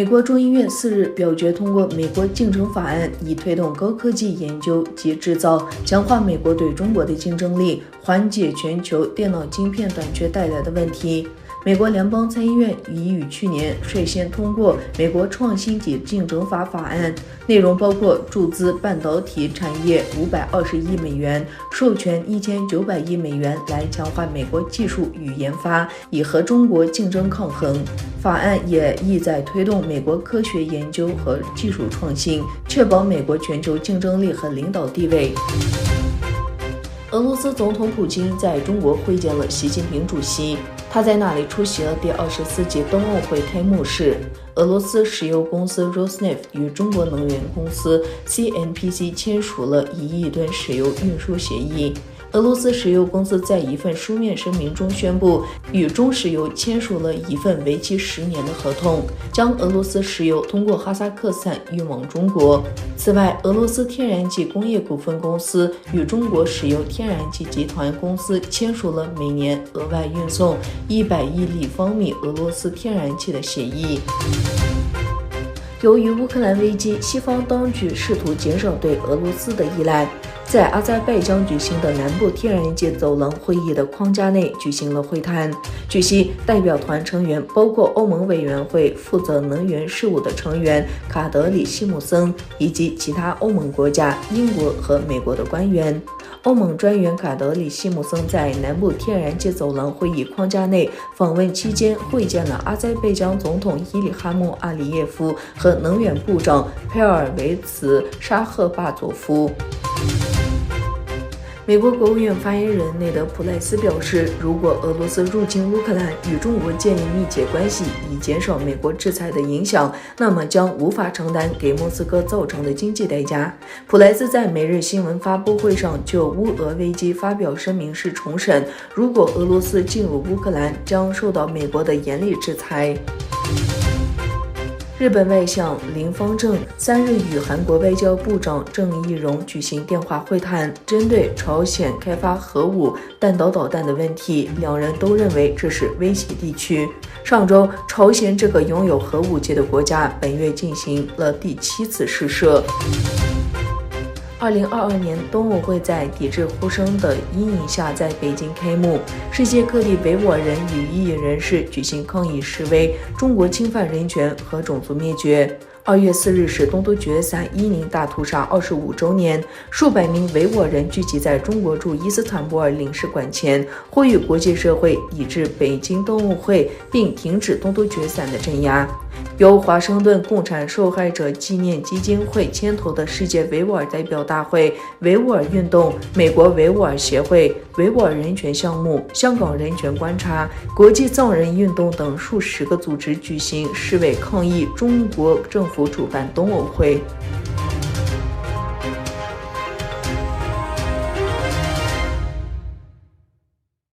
美国众议院4日表决通过美国竞争法案，以推动高科技研究及制造，强化美国对中国的竞争力，缓解全球电脑晶片短缺带来的问题。美国联邦参议院已于去年率先通过美国创新及竞争法法案，内容包括注资半导体产业520亿美元，授权1900亿美元来强化美国技术与研发，以和中国竞争抗衡。法案也意在推动美国科学研究和技术创新，确保美国全球竞争力和领导地位。俄罗斯总统普京在中国会见了习近平主席，他在那里出席了第24届冬奥会开幕式。俄罗斯石油公司 Rosneft 与中国能源公司 CNPC 签署了1亿吨石油运输协议。俄罗斯石油公司在一份书面声明中宣布，与中石油签署了一份为期10年的合同，将俄罗斯石油通过哈萨克斯坦运往中国。此外，俄罗斯天然气工业股份公司与中国石油天然气集团公司签署了每年额外运送100亿立方米俄罗斯天然气的协议。由于乌克兰危机，西方当局试图减少对俄罗斯的依赖。在阿塞拜疆举行的南部天然气走廊会议的框架内举行了会谈。据悉，代表团成员包括欧盟委员会负责能源事务的成员卡德里希姆森以及其他欧盟国家、英国和美国的官员。欧盟专员卡德里希姆森在南部天然气走廊会议框架内访问期间，会见了阿塞拜疆总统伊里哈木·阿里耶夫和能源部长佩尔维茨·沙赫巴佐夫。美国国务院发言人内德·普莱斯表示，如果俄罗斯入侵乌克兰，与中国建立密切关系，以减少美国制裁的影响，那么将无法承担给莫斯科造成的经济代价。普莱斯在每日新闻发布会上就乌俄危机发表声明时重申，如果俄罗斯进入乌克兰，将受到美国的严厉制裁。日本外相林芳正3日与韩国外交部长郑义溶举行电话会谈，针对朝鲜开发核武、弹道导弹的问题，两人都认为这是危险地区。上周，朝鲜这个拥有核武器的国家本月进行了第7次试射。2022年冬奥会在抵制呼声的阴影下在北京开幕，世界各地维吾尔人与异议人士举行抗议示威，中国侵犯人权和种族灭绝。2月4日是东突厥散伊宁大屠杀25周年，数百名维吾尔人聚集在中国驻伊斯坦布尔领事馆前，呼吁国际社会抵制北京冬奥会，并停止东突厥散的镇压。由华盛顿共产受害者纪念基金会牵头的世界维吾尔代表大会、维吾尔运动、美国维吾尔协会、维吾尔人权项目、香港人权观察、国际藏人运动等数十个组织举行示威抗议中国政府主办冬奥会。